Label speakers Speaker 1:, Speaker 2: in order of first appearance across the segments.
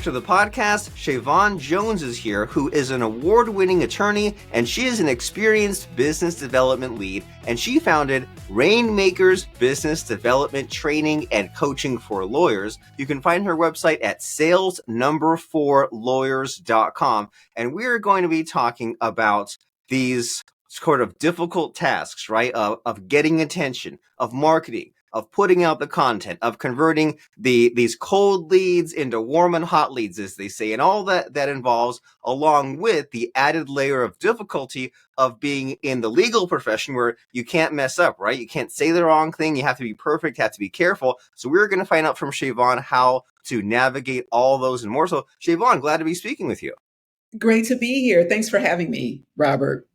Speaker 1: back to the podcast. Shavon Jones is here, who is an award-winning attorney, and she is an experienced business development lead, and she founded Rainmakers Business Development Training and Coaching for Lawyers. You can find her website at sales4lawyers.com, and we're going to be talking about these sort of difficult tasks, right, of getting attention, of marketing, of putting out the content, of converting these cold leads into warm and hot leads, as they say, and all that involves, along with the added layer of difficulty of being in the legal profession where you can't mess up, right? You can't say the wrong thing. You have to be perfect, have to be careful. So we're going to find out from Shavon how to navigate all those and more. So Shavon, glad to be speaking with you.
Speaker 2: Great to be here. Thanks for having me, Robert.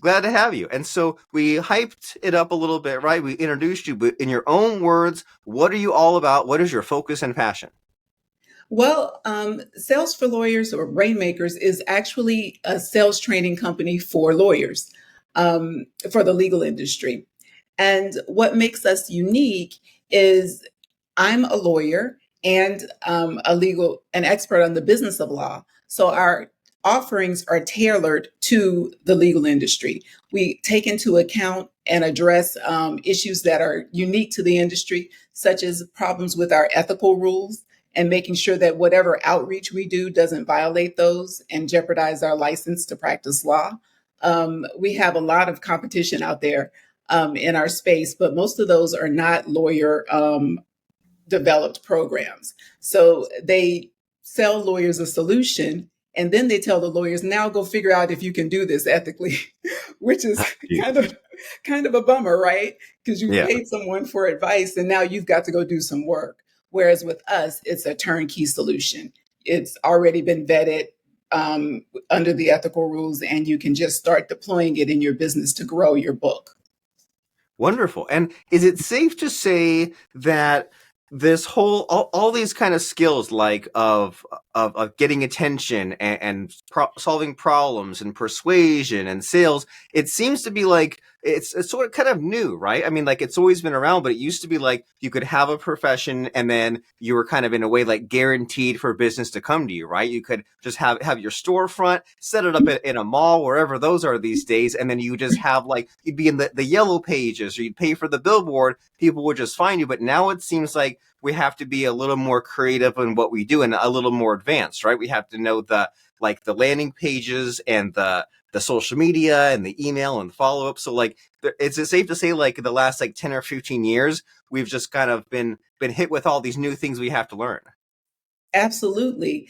Speaker 1: Glad to have you. And so we hyped it up a little bit, right? We introduced you, but in your own words, what are you all about? What is your focus and passion?
Speaker 2: Well, Sales for Lawyers, or Rainmakers, is actually a sales training company for lawyers, for the legal industry. And what makes us unique is I'm a lawyer and an expert on the business of law. So our offerings are tailored to the legal industry. We take into account and address issues that are unique to the industry, such as problems with our ethical rules and making sure that whatever outreach we do doesn't violate those and jeopardize our license to practice law. We have a lot of competition out there in our space, but most of those are not lawyer developed programs. So they sell lawyers a solution, and then they tell the lawyers, now go figure out if you can do this ethically, which is kind of a bummer, right? Because you paid someone for advice and now you've got to go do some work. Whereas with us, it's a turnkey solution. It's already been vetted under the ethical rules, and you can just start deploying it in your business to grow your book.
Speaker 1: Wonderful. And is it safe to say that this whole all these kind of skills, like of getting attention and solving problems and persuasion and sales, it seems to be like it's sort of kind of new, right? I mean, like it's always been around, but it used to be like you could have a profession and then you were kind of in a way like guaranteed for business to come to you, right? You could just have your storefront, set it up in a mall, wherever those are these days, and then you just have like you'd be in the yellow pages, or you'd pay for the billboard, people would just find you. But now it seems like we have to be a little more creative in what we do and a little more advanced, right? We have to know the landing pages and the social media and the email and the follow-up. So like, it's safe to say like the last like 10 or 15 years, we've just kind of been hit with all these new things we have to learn.
Speaker 2: Absolutely.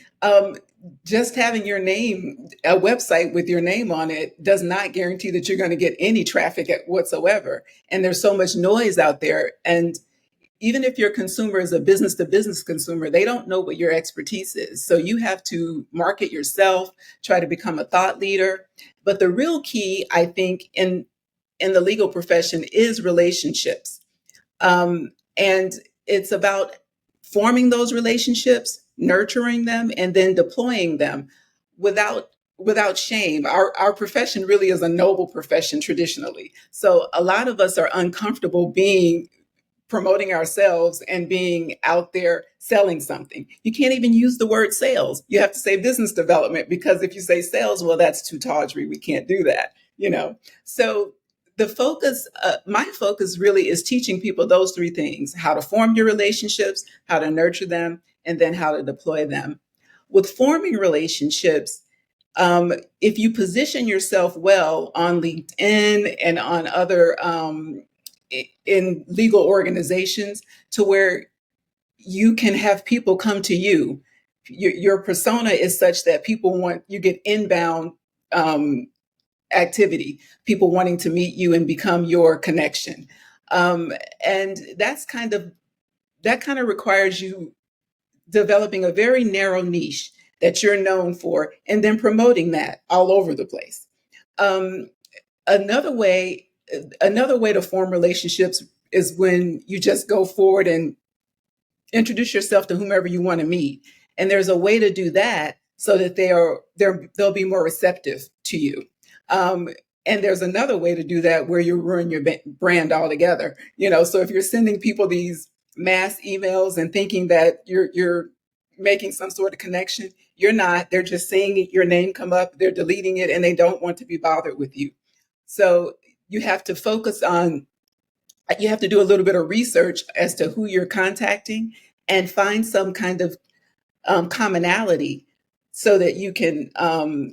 Speaker 2: Just having your name, a website with your name on it, does not guarantee that you're going to get any traffic whatsoever. And there's so much noise out there. And even if your consumer is a business to business consumer, they don't know what your expertise is. So you have to market yourself, try to become a thought leader. But the real key, I think, in the legal profession is relationships. And it's about forming those relationships, nurturing them, and then deploying them without shame. Our profession really is a noble profession traditionally. So a lot of us are uncomfortable promoting ourselves and being out there selling something. You can't even use the word sales. You have to say business development, because if you say sales, well, that's too tawdry. We can't do that, So the focus, my focus really is teaching people those three things: how to form your relationships, how to nurture them, and then how to deploy them. With forming relationships, if you position yourself well on LinkedIn and on other in legal organizations, to where you can have people come to you. Your persona is such that you get inbound activity, people wanting to meet you and become your connection. And that kind of requires you developing a very narrow niche that you're known for, and then promoting that all over the place. Another way to form relationships is when you just go forward and introduce yourself to whomever you want to meet. And there's a way to do that so that they'll be more receptive to you. And there's another way to do that where you ruin your brand altogether. So if you're sending people these mass emails and thinking that you're making some sort of connection. You're not. They're just seeing your name come up. They're deleting it, and they don't want to be bothered with you. So you have to focus on. You have to do a little bit of research as to who you're contacting and find some kind of commonality so that you can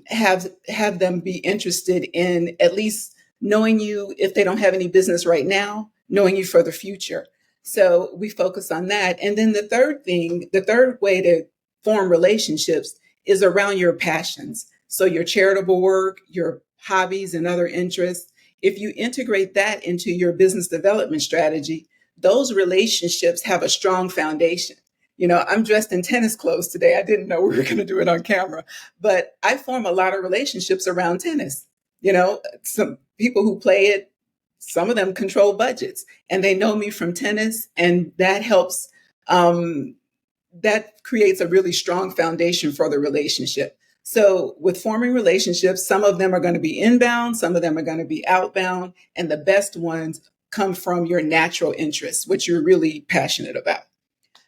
Speaker 2: have them be interested in at least knowing you if they don't have any business right now, knowing you for the future. So we focus on that. And then the third way to form relationships is around your passions. So your charitable work, your hobbies and other interests. If you integrate that into your business development strategy, those relationships have a strong foundation. I'm dressed in tennis clothes today. I didn't know we were going to do it on camera, but I form a lot of relationships around tennis. Some people who play it, some of them control budgets and they know me from tennis, and that helps. That creates a really strong foundation for the relationship. So, with forming relationships, some of them are going to be inbound, some of them are going to be outbound, and the best ones come from your natural interests, which you're really passionate about.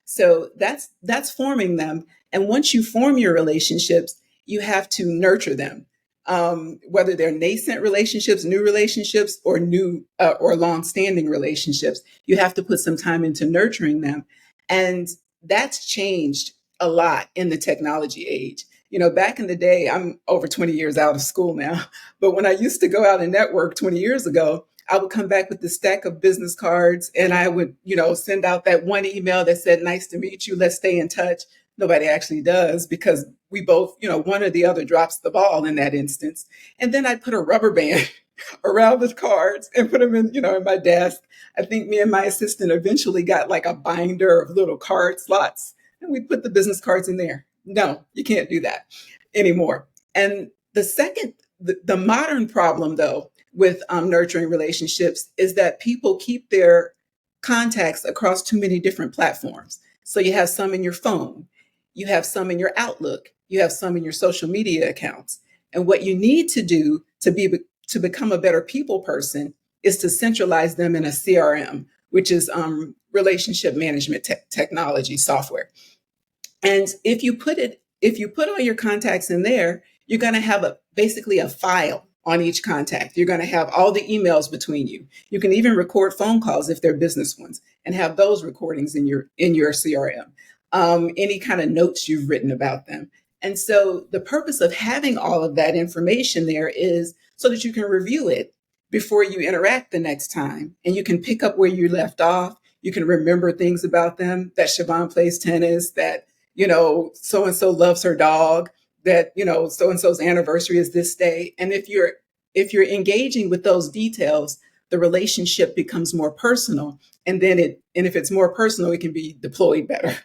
Speaker 2: So that's forming them. And once you form your relationships, you have to nurture them, whether they're nascent relationships, new relationships, or new or long-standing relationships. You have to put some time into nurturing them, and that's changed a lot in the technology age. Back in the day, I'm over 20 years out of school now, but when I used to go out and network 20 years ago, I would come back with the stack of business cards and I would, send out that one email that said, "Nice to meet you. Let's stay in touch." Nobody actually does because we both, one or the other drops the ball in that instance. And then I'd put a rubber band around the cards and put them in my desk. I think me and my assistant eventually got like a binder of little card slots and we put the business cards in there. No, you can't do that anymore. And the modern problem though, with nurturing relationships is that people keep their contacts across too many different platforms. So you have some in your phone, you have some in your Outlook, you have some in your social media accounts. And what you need to do to become a better people person is to centralize them in a CRM, which is relationship management technology software. And if you put all your contacts in there, you're going to have basically a file on each contact. You're going to have all the emails between you. You can even record phone calls if they're business ones and have those recordings in your CRM. Any kind of notes you've written about them. And so the purpose of having all of that information there is so that you can review it before you interact the next time and you can pick up where you left off. You can remember things about them, that Shavon plays tennis, that so and so loves her dog, that so and so's anniversary is this day. And if you're engaging with those details, the relationship becomes more personal, and if it's more personal, it can be deployed better.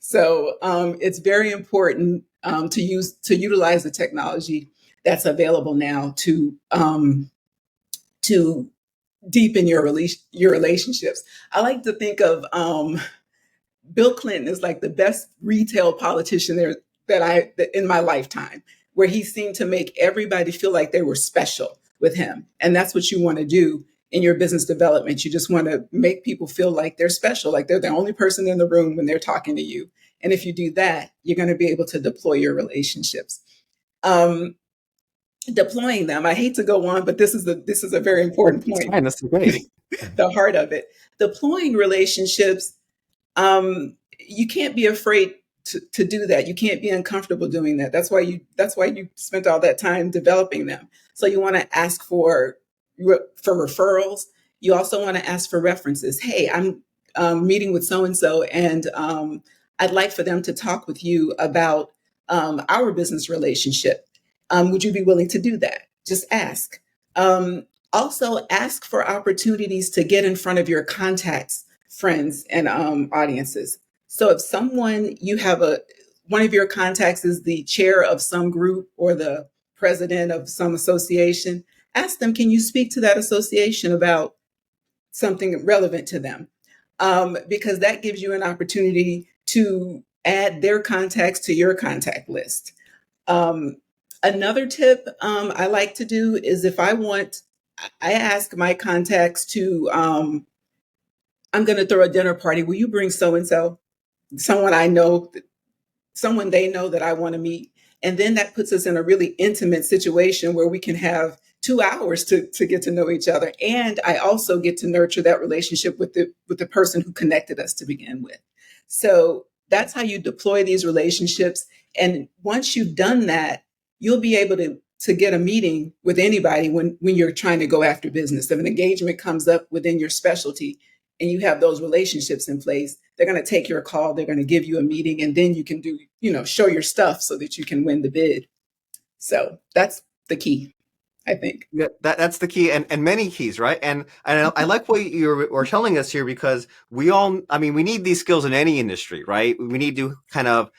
Speaker 2: So it's very important to utilize the technology that's available now to deepen your relationships. I like to think of Bill Clinton is like the best retail politician that in my lifetime, where he seemed to make everybody feel like they were special with him. And that's what you want to do in your business development. You just want to make people feel like they're special, like they're the only person in the room when they're talking to you. And if you do that, you're going to be able to deploy your relationships. Um, Deploying them. I hate to go on, but this is a very important
Speaker 1: It's
Speaker 2: point.
Speaker 1: fine. That's great.
Speaker 2: The heart of it. Deploying relationships, you can't be afraid to do that. You can't be uncomfortable doing that. That's why you spent all that time developing them. So you want to ask for referrals. You also want to ask for references. Hey, I'm meeting with so and so, and I'd like for them to talk with you about our business relationship. Would you be willing to do that? Just ask. Also, ask for opportunities to get in front of your contacts, friends, and audiences. So if one of your contacts is the chair of some group or the president of some association, ask them, can you speak to that association about something relevant to them? Because that gives you an opportunity to add their contacts to your contact list. Um, Another tip I like to do is I ask my contacts to, I'm going to throw a dinner party. Will you bring so and so? Someone I know someone they know that I want to meet. And then that puts us in a really intimate situation where we can have 2 hours to get to know each other. And I also get to nurture that relationship with the person who connected us to begin with. So that's how you deploy these relationships. And once you've done that, you'll be able to get a meeting with anybody when you're trying to go after business. If an engagement comes up within your specialty and you have those relationships in place, they're going to take your call, they're going to give you a meeting, and then you can do, show your stuff so that you can win the bid. So that's the key, I think.
Speaker 1: Yeah, that's the key, and many keys, right? And I like what you're telling us here, because we all, I mean, we need these skills in any industry, right? We need to kind of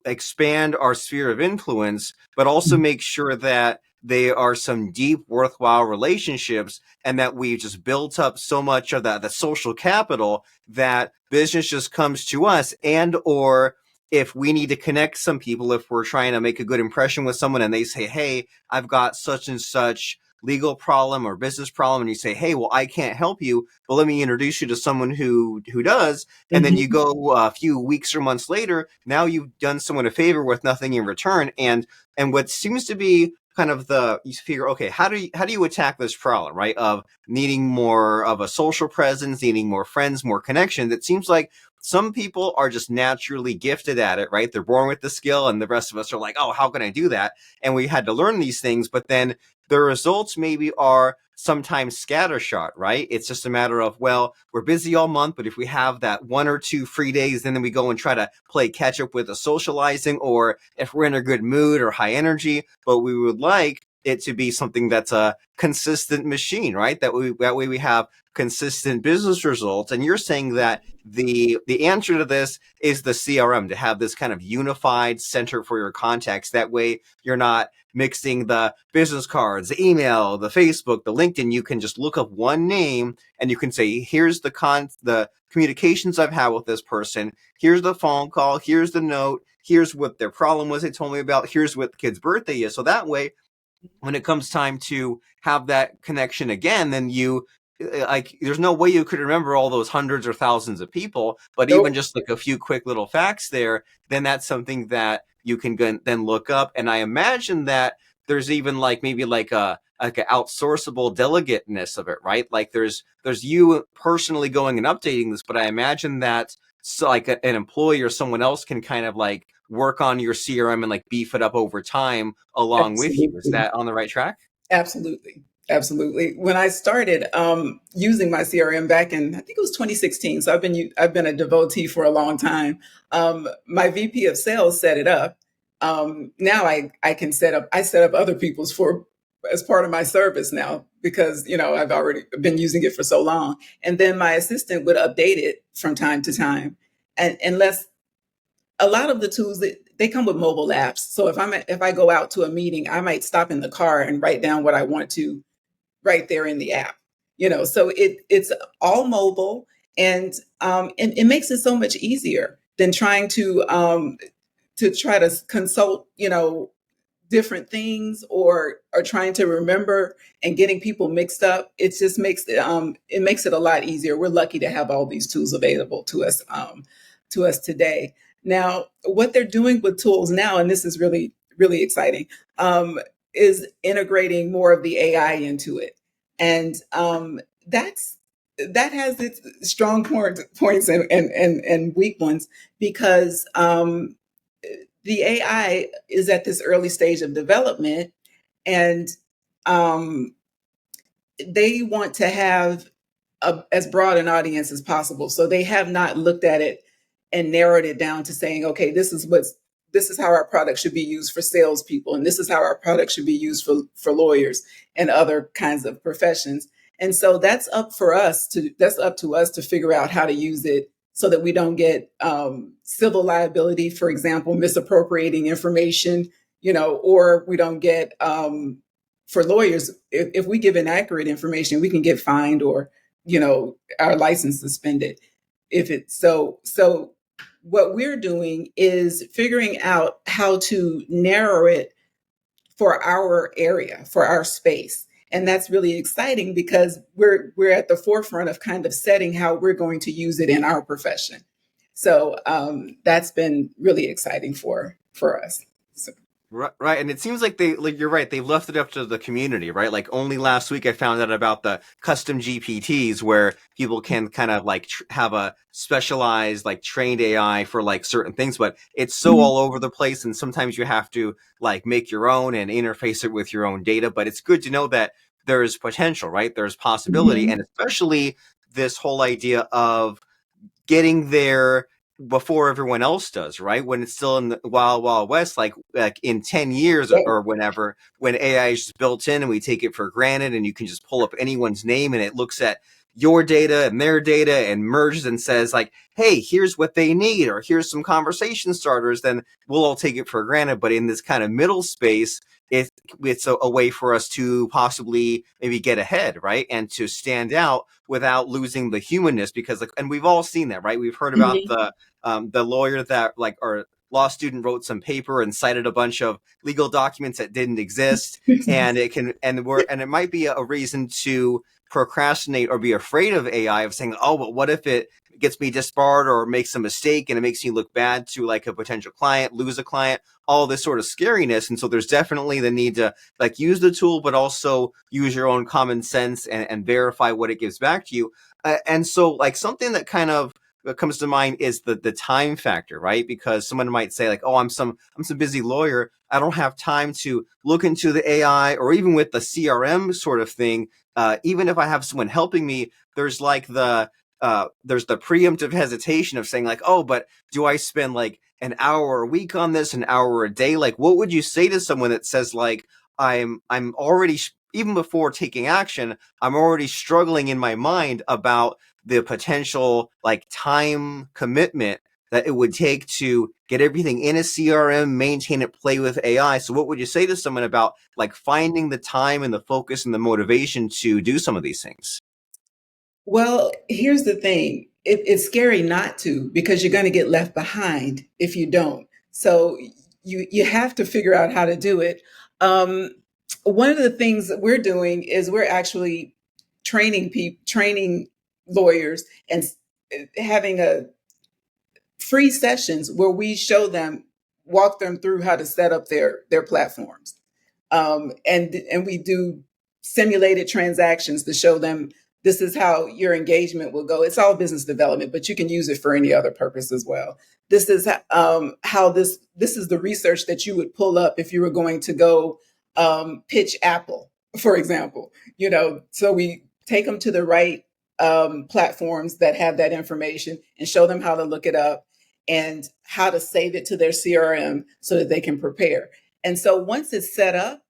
Speaker 1: expand our sphere of influence, but also make sure that they are some deep, worthwhile relationships, and that we've just built up so much of the social capital that business just comes to us. And or if we need to connect some people, if we're trying to make a good impression with someone and they say, hey, I've got such and such legal problem or business problem, and you say, hey, well, I can't help you, but let me introduce you to someone who does. And then you
Speaker 2: Mhm.
Speaker 1: go a few weeks or months later, now you've done someone a favor with nothing in return. And what seems to be kind of you figure, okay, how do you attack this problem, right? Of needing more of a social presence, needing more friends, more connection. That seems like some people are just naturally gifted at it, right? They're born with the skill, and the rest of us are like, oh, how can I do that? And we had to learn these things, but then the results maybe are sometimes scattershot, right? It's just a matter of, well, we're busy all month, but if we have that 1 or 2 free days, then we go and try to play catch up with the socializing, or if we're in a good mood or high energy, but we would like it to be something that's a consistent machine, right? That way we have consistent business results. And you're saying that the answer to this is the CRM, to have this kind of unified center for your contacts. That way you're not mixing the business cards, the email, the Facebook, the LinkedIn. You can just look up one name and you can say, here's the communications I've had with this person. Here's the phone call. Here's the note. Here's what their problem was they told me about. Here's what the kid's birthday is. So that way, when it comes time to have that connection again, then like, there's no way you could remember all those hundreds or thousands of people, but even
Speaker 2: Nope.
Speaker 1: just like a few quick little facts there, then that's something that you can then look up. And I imagine that there's even like maybe like a outsourceable delegateness of it, right? Like there's you personally going and updating this, but I imagine that so like an employee or someone else can kind of like work on your CRM and like beef it up over time along with you. Is
Speaker 2: Absolutely.
Speaker 1: that on the right track?
Speaker 2: Absolutely. Absolutely. When I started using my CRM back in, I think it was 2016, so I've been a devotee for a long time. My VP of sales set it up. Now I can set up other people's for as part of my service now, because I've already been using it for so long. And then my assistant would update it from time to time, and unless a lot of the tools that they come with mobile apps. So if I go out to a meeting, I might stop in the car and write down what I want to right there in the app. So it's all mobile, and it makes it so much easier than trying to try to consult, different things, or trying to remember and getting people mixed up. It just makes it a lot easier. We're lucky to have all these tools available to us today. Now, what they're doing with tools now, and this is really really exciting, is integrating more of the AI into it, and that has its strong points and weak ones, because the AI is at this early stage of development, and um, they want to have as broad an audience as possible. So they have not looked at it and narrowed it down to saying, okay, this is how our product should be used for salespeople, and this is how our product should be used for lawyers and other kinds of professions. And so that's up to us to figure out how to use it so that we don't get civil liability, for example, misappropriating information, or we don't get for lawyers, if we give inaccurate information, we can get fined, or our license suspended. If it's so what we're doing is figuring out how to narrow it for our area, for our space. And that's really exciting, because we're at the forefront of kind of setting how we're going to use it in our profession. So that's been really exciting for us. So,
Speaker 1: Right, right, and it seems like like you're right. They left it up to the community, right? Like only last week I found out about the custom GPTs where people can kind of like have a specialized like trained AI for like certain things, but it's so
Speaker 2: mhm,
Speaker 1: all over the place, and sometimes you have to like make your own and interface it with your own data. But it's good to know that there's potential, right? There's possibility,
Speaker 2: mhm.
Speaker 1: and especially this whole idea of getting there before everyone else does, right? When it's still in the wild, wild west, like in 10 years
Speaker 2: Yep.
Speaker 1: or whenever, when AI is just built in and we take it for granted and you can just pull up anyone's name and it looks at your data and their data and merges and says like, hey, here's what they need, or here's some conversation starters, then we'll all take it for granted. But in this kind of middle space, it's a way for us to possibly maybe get ahead, right? And to stand out without losing the humanness, because like, and we've all seen that, right? We've heard about
Speaker 2: Mhm.
Speaker 1: the lawyer that like, or law student wrote some paper and cited a bunch of legal documents that didn't exist, and it can and it might be a reason to procrastinate or be afraid of AI, of saying, oh, but what if it gets me disbarred or makes a mistake and it makes me look bad to like a potential client, lose a client, all this sort of scariness. And so there's definitely the need to like use the tool, but also use your own common sense and verify what it gives back to you. And so like something that kind of comes to mind is the time factor, right? Because someone might say like, oh, I'm some busy lawyer, I don't have time to look into the AI, or even with the CRM sort of thing. Even if I have someone helping me, there's like there's the preemptive hesitation of saying like, oh, but do I spend like an hour a week on this, an hour a day? Like, what would you say to someone that says like, I'm already even before taking action, I'm already struggling in my mind about the potential like time commitment that it would take to get everything in a CRM, maintain it, play with AI. So what would you say to someone about like finding the time and the focus and the motivation to do some of these things?
Speaker 2: Well, here's the thing. It's scary not to, because you're going to get left behind if you don't. So you have to figure out how to do it. Um, One of the things that we're doing is we're actually training lawyers and having a free sessions where we show them, walk them through how to set up their platforms, and we do simulated transactions to show them this is how your engagement will go. It's all business development, but you can use it for any other purpose as well. This is how this is the research that you would pull up if you were going to go pitch Apple, for example. So we take them to the right platforms that have that information and show them how to look it up and how to save it to their CRM so that they can prepare. And so once it's set up,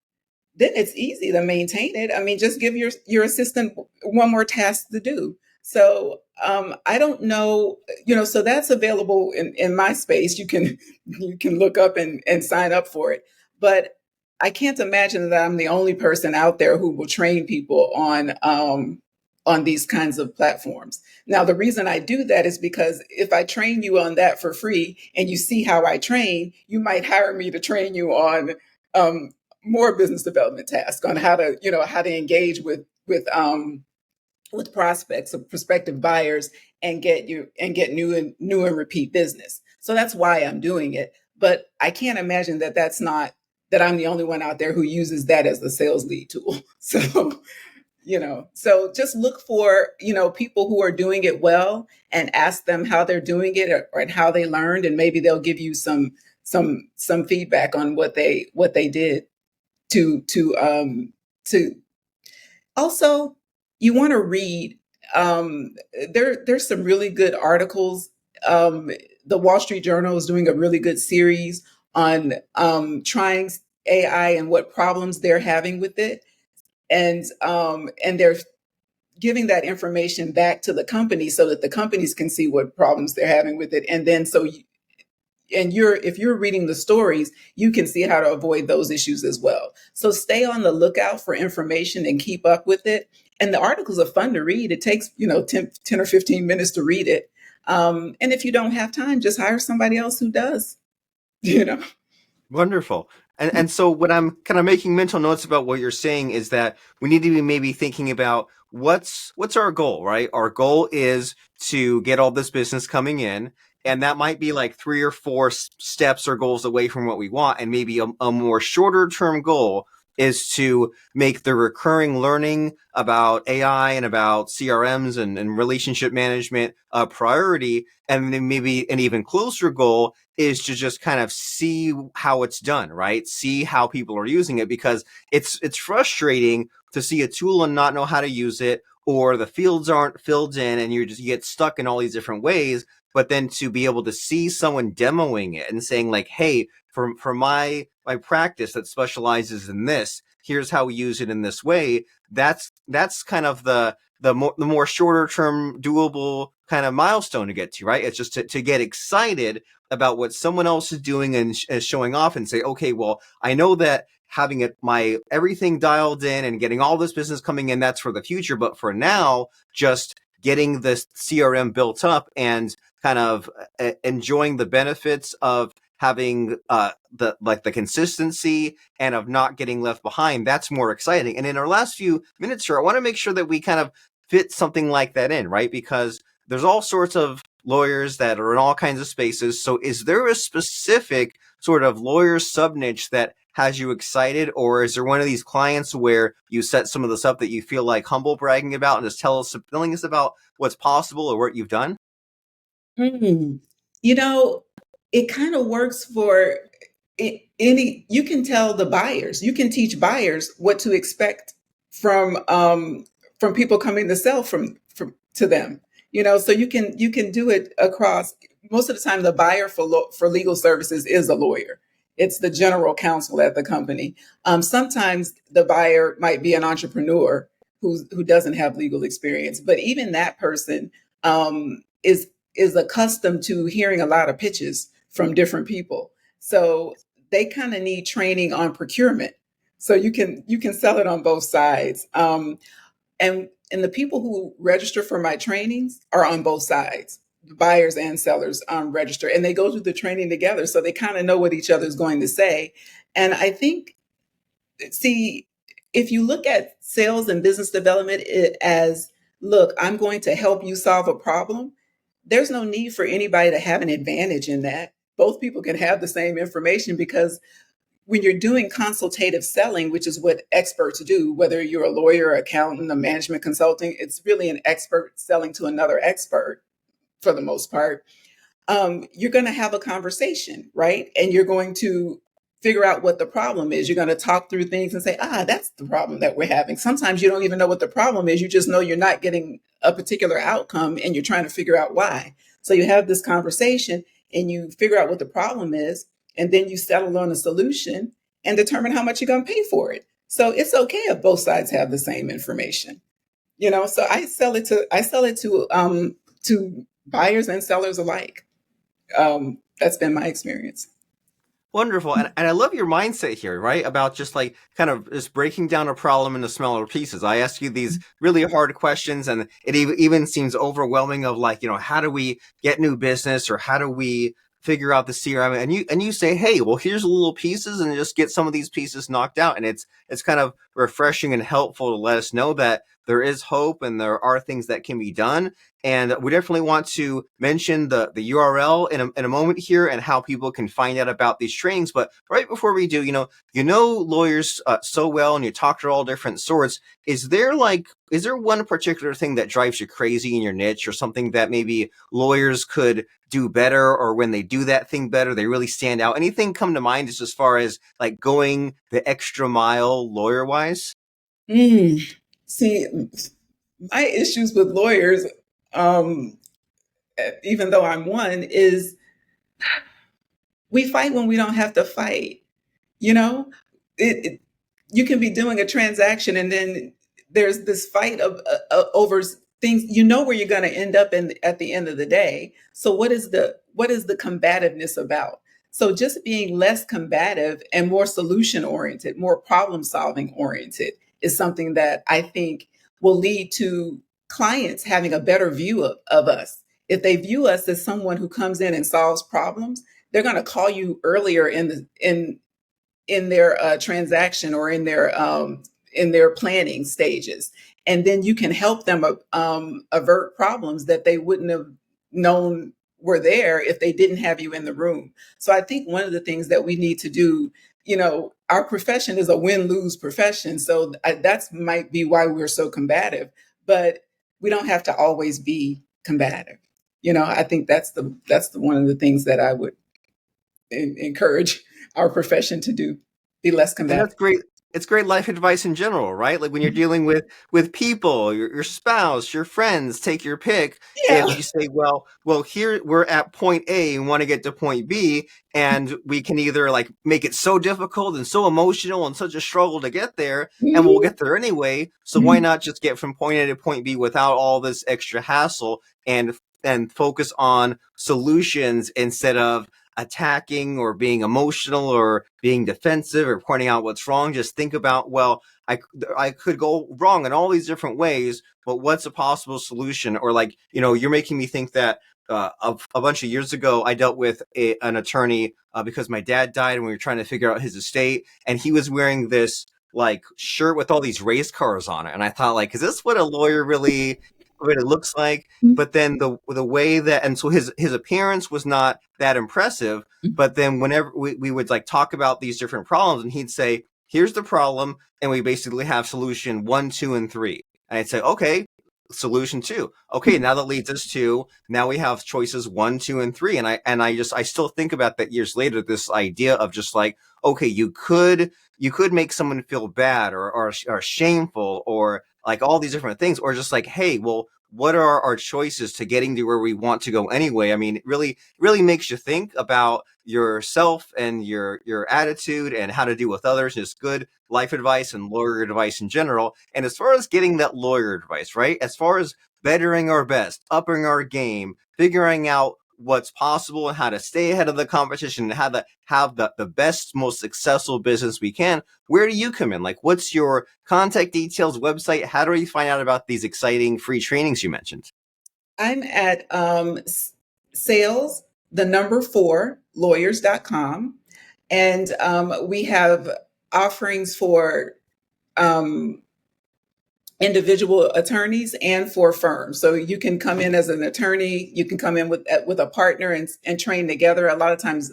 Speaker 2: then it's easy to maintain it. I mean, just give your assistant one more task to do. So I don't know, so that's available in my space. You can look up and sign up for it. But I can't imagine that I'm the only person out there who will train people on these kinds of platforms. Now, the reason I do that is because if I train you on that for free and you see how I train, you might hire me to train you on um, more business development tasks, on how to engage with prospects or prospective buyers and get new and repeat business. So that's why I'm doing it. But I can't imagine that I'm the only one out there who uses that as the sales lead tool. So just look for people who are doing it well and ask them how they're doing it, or how they learned, and maybe they'll give you some feedback on what they did to also, you want to read. There's some really good articles. um, the Wall Street Journal is doing a really good series on trying AI and what problems they're having with it, and they're giving that information back to the company so that the companies can see what problems they're having with it, and then if you're reading the stories, you can see how to avoid those issues as well. So stay on the lookout for information and keep up with it. And the articles are fun to read. It takes 10 or 15 minutes to read it. And if you don't have time, just hire somebody else who does. you know
Speaker 1: Wonderful. And so what I'm kind of making mental notes about what you're saying is that we need to be maybe thinking about what's our goal, right? Our goal is to get all this business coming in, and that might be like three or four steps or goals away from what we want, and maybe a more shorter term goal is to make the recurring learning about AI and about CRMs and relationship management a priority, and then maybe an even closer goal is to just kind of see how it's done, right? See how people are using it, because it's frustrating to see a tool and not know how to use it, or the fields aren't filled in and you get stuck in all these different ways. But then to be able to see someone demoing it and saying like, hey, for my practice that specializes in this, here's how we use it in this way. That's kind of the more shorter term doable kind of milestone to get to, right? It's just to get excited about what someone else is doing and showing off, and say, okay, well, I know that having my everything dialed in and getting all this business coming in, that's for the future. But for now, just getting this CRM built up and kind of enjoying the benefits of having the consistency and of not getting left behind, that's more exciting. And in our last few minutes here, I want to make sure that we kind of fit something like that in, right? Because there's all sorts of lawyers that are in all kinds of spaces. So is there a specific sort of lawyer sub niche that has you excited, or is there one of these clients where you set some of this up that you feel like humble bragging about and just telling us about what's possible or what you've done?
Speaker 2: Mm. You know, it kind of works for any. You can tell the buyers, you can teach buyers what to expect from people coming to sell from to them. So you can do it across. Most of the time, the buyer for legal services is a lawyer. It's the general counsel at the company. Sometimes the buyer might be an entrepreneur who doesn't have legal experience, but even that person is accustomed to hearing a lot of pitches from different people. So they kind of need training on procurement. So you can sell it on both sides. And the people who register for my trainings are on both sides. The buyers and sellers register, and they go through the training together, so they kind of know what each other is going to say. And I think, see, if you look at sales and business development as, look, I'm going to help you solve a problem, there's no need for anybody to have an advantage in that. Both people can have the same information, because when you're doing consultative selling, which is what experts do, whether you're a lawyer, accountant, a management consulting, it's really an expert selling to another expert for the most part. You're going to have a conversation, right? And you're going to figure out what the problem is. You're going to talk through things and say, that's the problem that we're having. Sometimes you don't even know what the problem is. You just know you're not getting a particular outcome and you're trying to figure out why. So you have this conversation and you figure out what the problem is, and then you settle on a solution and determine how much you're going to pay for it. So it's okay if both sides have the same information. So I sell it to buyers and sellers alike. That's been my experience.
Speaker 1: Wonderful. And I love your mindset here, right? About just like kind of just breaking down a problem into smaller pieces. I ask you these really hard questions, and it even seems overwhelming of like, how do we get new business, or how do we figure out the CRM? And you say, hey, well, here's little pieces, and just get some of these pieces knocked out. And it's kind of refreshing and helpful to let us know that there is hope and there are things that can be done. And we definitely want to mention the URL in a moment here, and how people can find out about these trainings. But right before we do, lawyers so well, and you talk to all different sorts. Is there one particular thing that drives you crazy in your niche, or something that maybe lawyers could do better, or when they do that thing better, they really stand out? Anything come to mind as far as like going the extra mile lawyer wise?
Speaker 2: Mm. See, my issues with lawyers, um, even though I'm one, is we fight when we don't have to fight. You know, it you can be doing a transaction and then there's this fight over things. You know where you're going to end up in at the end of the day. So what is the combativeness about? So just being less combative and more solution oriented, more problem solving oriented is something that I think will lead to clients having a better view of us. If they view us as someone who comes in and solves problems, they're going to call you earlier in their transaction or in their planning stages, and then you can help them avert problems that they wouldn't have known were there if they didn't have you in the room. So I think one of the things that we need to do, our profession is a win-lose profession, so that's might be why we're so combative, but we don't have to always be combative. I think that's the one of the things that I would encourage our profession to do: be less
Speaker 1: And that's
Speaker 2: combative.
Speaker 1: great. It's great life advice in general, right? Like when you're dealing with people, your spouse, your friends, take your pick. If
Speaker 2: Yeah.
Speaker 1: you say, well, here we're at point A and want to get to point B, and we can either like make it so difficult and so emotional and such a struggle to get there, and we'll
Speaker 2: Mhm.
Speaker 1: get there anyway. So why
Speaker 2: Mhm.
Speaker 1: not just get from point A to point B without all this extra hassle and focus on solutions instead of attacking or being emotional or being defensive or pointing out what's wrong. Just think about, well, I could go wrong in all these different ways, but what's a possible solution? Or like, you're making me think that a bunch of years ago, I dealt with an attorney because my dad died and we were trying to figure out his estate. And he was wearing this like shirt with all these race cars on it. And I thought, like, is this what a lawyer really, what it looks like? But then the way that, and so his appearance was not that impressive. But then whenever we would like talk about these different problems, and he'd say, here's the problem, and we basically have solution 1, 2, and 3. And I'd say, okay, solution 2. Okay, now that leads us to, now we have choices 1, 2, and 3. And I still think about that years later, this idea of just like, okay, you could make someone feel bad or shameful or like all these different things, or just like, hey, well, what are our choices to getting to where we want to go anyway? I mean, it really makes you think about yourself and your attitude and how to deal with others. It's good life advice and lawyer advice in general. And as far as getting that lawyer advice, right? As far as bettering our best, upping our game, figuring out what's possible and how to stay ahead of the competition and how to have the best, most successful business we can, where do you come in? Like, what's your contact details, website? How do we find out about these exciting free trainings you mentioned?
Speaker 2: I'm at sales, the number 4, lawyers.com. And we have offerings for um, individual attorneys and for firms. So you can come in as an attorney, you can come in with a partner and train together. A lot of times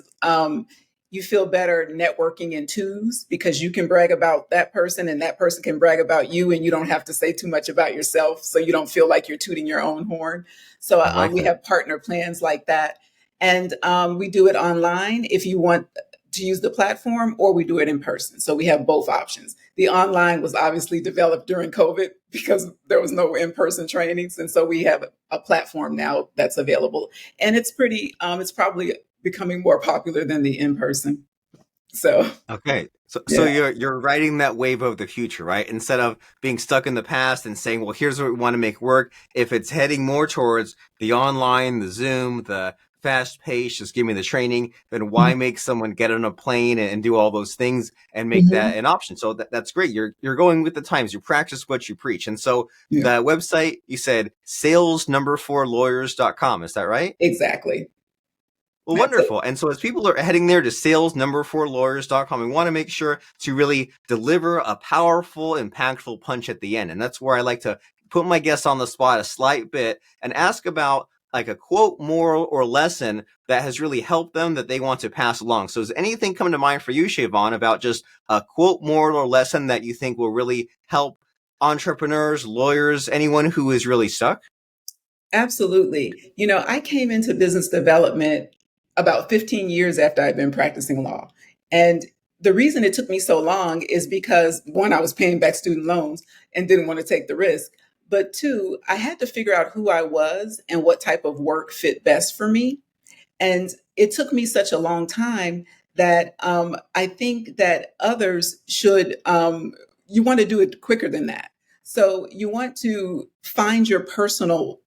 Speaker 2: you feel better networking in twos because you can brag about that person and that person can brag about you, and you don't have to say too much about yourself, so you don't feel like you're tooting your own horn. So
Speaker 1: I like
Speaker 2: we
Speaker 1: that.
Speaker 2: have partner plans like that. And we do it online if you want to use the platform, or we do it in person. So we have both options. The online was obviously developed during COVID because there was no in-person trainings. And so we have a platform now that's available. And it's probably becoming more popular than the in-person. So
Speaker 1: Okay. So
Speaker 2: yeah.
Speaker 1: you're riding that wave of the future, right? Instead of being stuck in the past and saying, well, here's what we want to make work. If it's heading more towards the online, the Zoom, the fast pace, just give me the training, then why make someone get on a plane and do all those things and make that
Speaker 2: Mhm.
Speaker 1: an option? So that's great. You're going with the times. You practice what you preach. And so
Speaker 2: Yeah,
Speaker 1: the website, you said sales number 4lawyers.com. Is that right?
Speaker 2: exactly.
Speaker 1: Well,
Speaker 2: That's it.
Speaker 1: wonderful. And so as people are heading there to sales number 4lawyers.com, we want to make sure to really deliver a powerful, impactful punch at the end. And that's where I like to put my guests on the spot a slight bit and ask about like a quote, moral, or lesson that has really helped them that they want to pass along. So does anything come to mind for you, Shavon, about just a quote, moral, or lesson that you think will really help entrepreneurs, lawyers, anyone who is really stuck?
Speaker 2: Absolutely. I came into business development about 15 years after I'd been practicing law. And the reason it took me so long is because, one, I was paying back student loans and didn't want to take the risk. But two, I had to figure out who I was and what type of work fit best for me. And it took me such a long time that I think that others should, you want to do it quicker than that. So you want to find your personal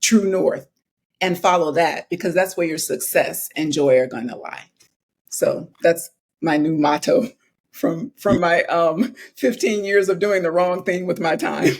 Speaker 2: true north and follow that, because that's where your success and joy are going to lie. So that's my new motto from my 15 years of doing the wrong thing with my time.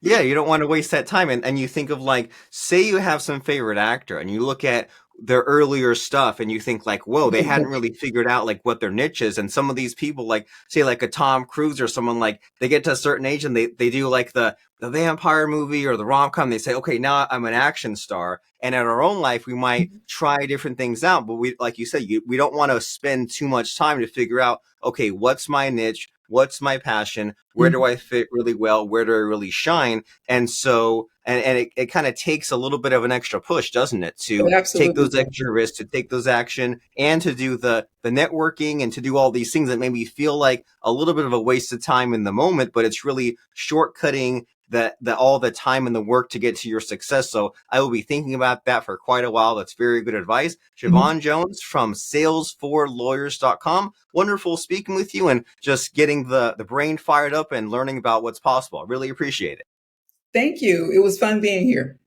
Speaker 1: Yeah, you don't want to waste that time. And you think of like, say you have some favorite actor and you look at their earlier stuff and you think like, whoa, they hadn't really figured out like what their niche is. And some of these people, like say like a Tom Cruise or someone, like they get to a certain age and they do like the vampire movie or the rom-com. They say, okay, now I'm an action star. And in our own life, we might try different things out, but we, like you said, we don't want to spend too much time to figure out, okay, what's my niche? What's my passion? Where do
Speaker 2: Mhm.
Speaker 1: I fit really well? Where do I really shine? And so, and it kind of takes a little bit of an extra push, doesn't it,
Speaker 2: It
Speaker 1: to take
Speaker 2: absolutely
Speaker 1: those
Speaker 2: does.
Speaker 1: extra risks, to take those action, and to do the networking and to do all these things that maybe feel like a little bit of a waste of time in the moment, but it's really shortcutting the all the time and the work to get to your success. So I will be thinking about that for quite a while. That's very good advice.
Speaker 2: Mhm.
Speaker 1: Shavon Jones from salesforlawyers.com. Wonderful speaking with you and just getting the brain fired up and learning about what's possible. I really appreciate it.
Speaker 2: Thank you. It was fun being here.